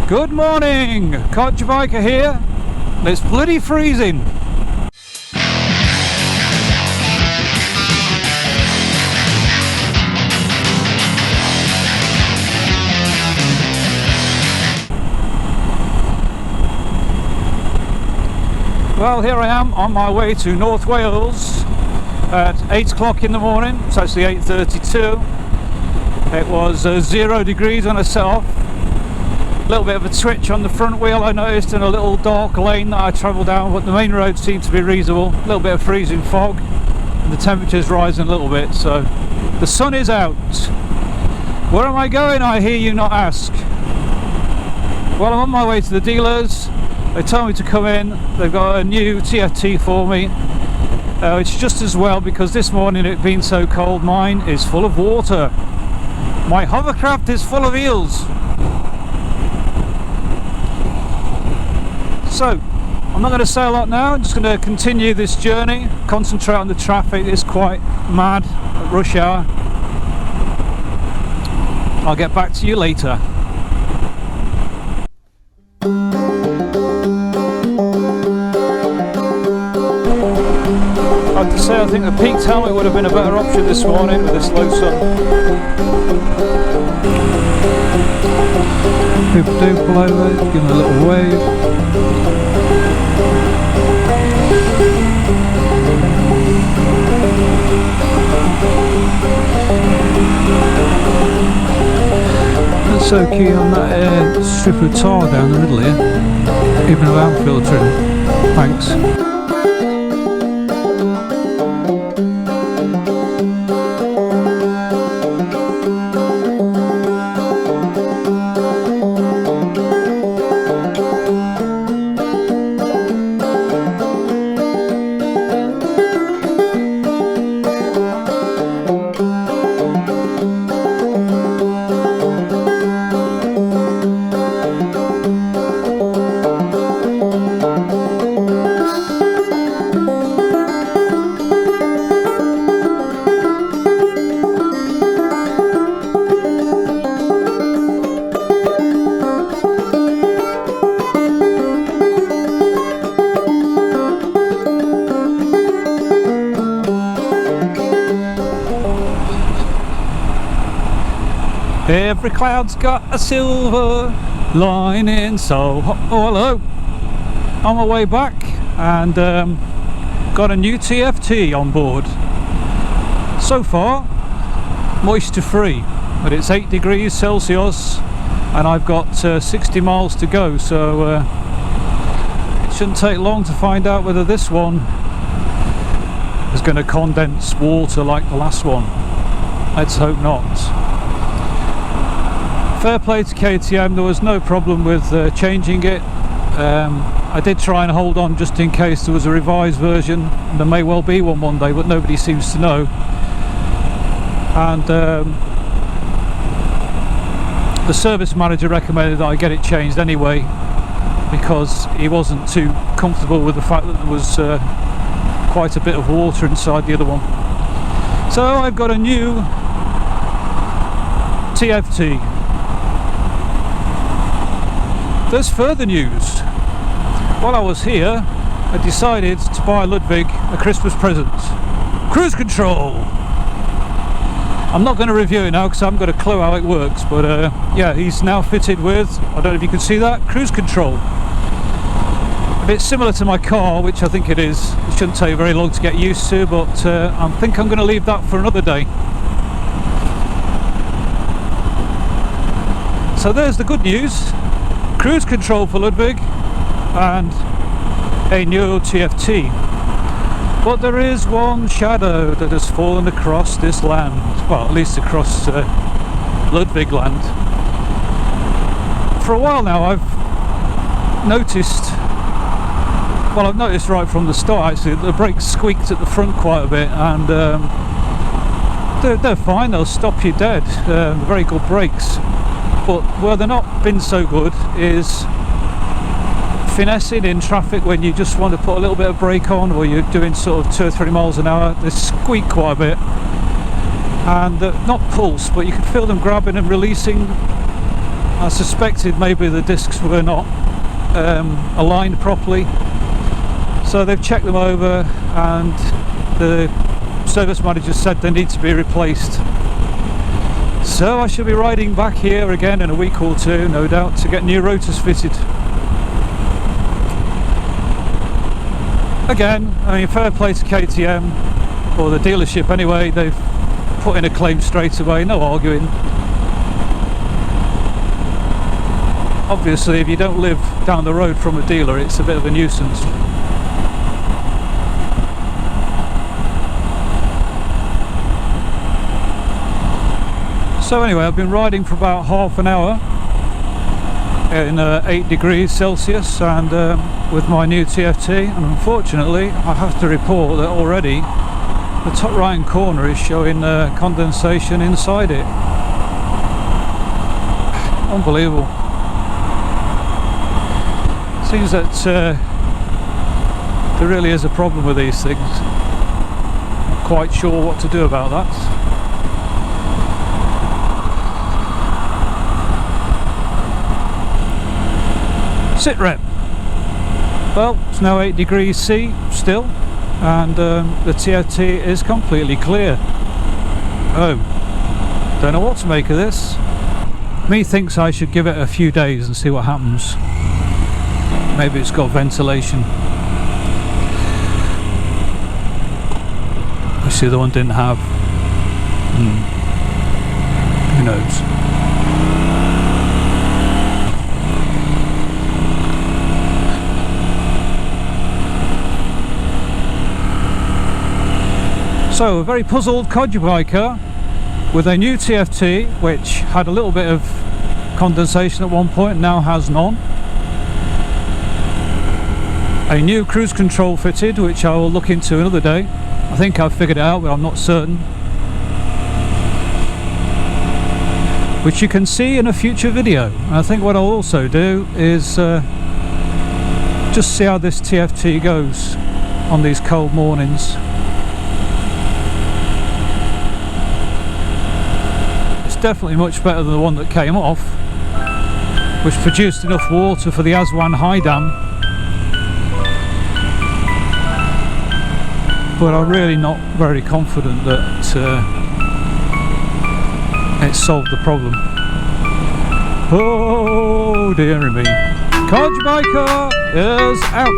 Good morning, Codger Biker here. It's bloody freezing. Well, here I am on my way to North Wales at 8 o'clock in the morning. It's actually 8:32. It was 0 degrees when I set off. A little bit of a twitch on the front wheel I noticed in a little dark lane that I travelled down, but the main road seemed to be reasonable. A little bit of freezing fog and the temperature's rising a little bit, so the sun is out. Where am I going, I hear you not ask? Well, I'm on my way to the dealers. They told me to come in. They've got a new TFT for me. It's just as well because this morning it being so cold, mine is full of water. My hovercraft is full of eels. So, I'm not going to say a lot now, I'm just going to continue this journey, concentrate on the traffic. It's quite mad at rush hour. I'll get back to you later. I have to say, I think the peaked helmet would have been a better option this morning with this low sun. People do pull over, give them a little wave. That's so key on that strip of tar down the middle here, even without filtering. Thanks. Every cloud's got a silver lining, so oh hello, on my way back, and got a new TFT on board. So far moisture free, but it's 8 degrees Celsius and I've got 60 miles to go, so it shouldn't take long to find out whether this one is going to condense water like the last one. Let's hope not. Fair play to KTM, there was no problem with changing it. I did try and hold on just in case there was a revised version. There may well be one day, but nobody seems to know. And the service manager recommended that I get it changed anyway, because he wasn't too comfortable with the fact that there was quite a bit of water inside the other one. So I've got a new TFT. There's further news. While I was here, I decided to buy Ludwig a Christmas present. Cruise control! I'm not going to review it now because I haven't got a clue how it works, but yeah, he's now fitted with, I don't know if you can see that, cruise control. A bit similar to my car, which I think it is. It shouldn't take very long to get used to, but I think I'm going to leave that for another day. So there's the good news. Cruise control for Ludwig and a new TFT. But there is one shadow that has fallen across this land, well, at least across Ludwig land. For a while now I've noticed, well, I've noticed right from the start actually, the brakes squeaked at the front quite a bit, and they're fine, they'll stop you dead. Very good brakes. But where they're not been so good is finessing in traffic when you just want to put a little bit of brake on, or you're doing sort of 2 or 3 miles an hour. They squeak quite a bit, and not pulse, but you can feel them grabbing and releasing I suspected maybe the discs were not aligned properly, so they've checked them over and the service manager said they need to be replaced. So I shall be riding back here again in a week or two, no doubt, to get new rotors fitted. Again, I mean, fair play to KTM, or the dealership anyway, they've put in a claim straight away, no arguing. Obviously, if you don't live down the road from a dealer, it's a bit of a nuisance. So anyway, I've been riding for about half an hour in 8 degrees Celsius and with my new TFT, and unfortunately I have to report that already the top right hand corner is showing condensation inside it. Unbelievable. Seems that there really is a problem with these things. Not quite sure what to do about that. Sit rep. Well, it's now 8 degrees C still, and the TFT is completely clear. Oh, don't know what to make of this. Me thinks I should give it a few days and see what happens. Maybe it's got ventilation. I see the one didn't have. Who knows? So, a very puzzled Codger Biker with a new TFT, which had a little bit of condensation at one point, now has none. A new cruise control fitted, which I will look into another day. I think I've figured it out, but I'm not certain. Which you can see in a future video. And I think what I'll also do is just see how this TFT goes on these cold mornings. It's definitely much better than the one that came off, which produced enough water for the Aswan High Dam. But I'm really not very confident that it solved the problem. Oh dear me. Codger Biker is out.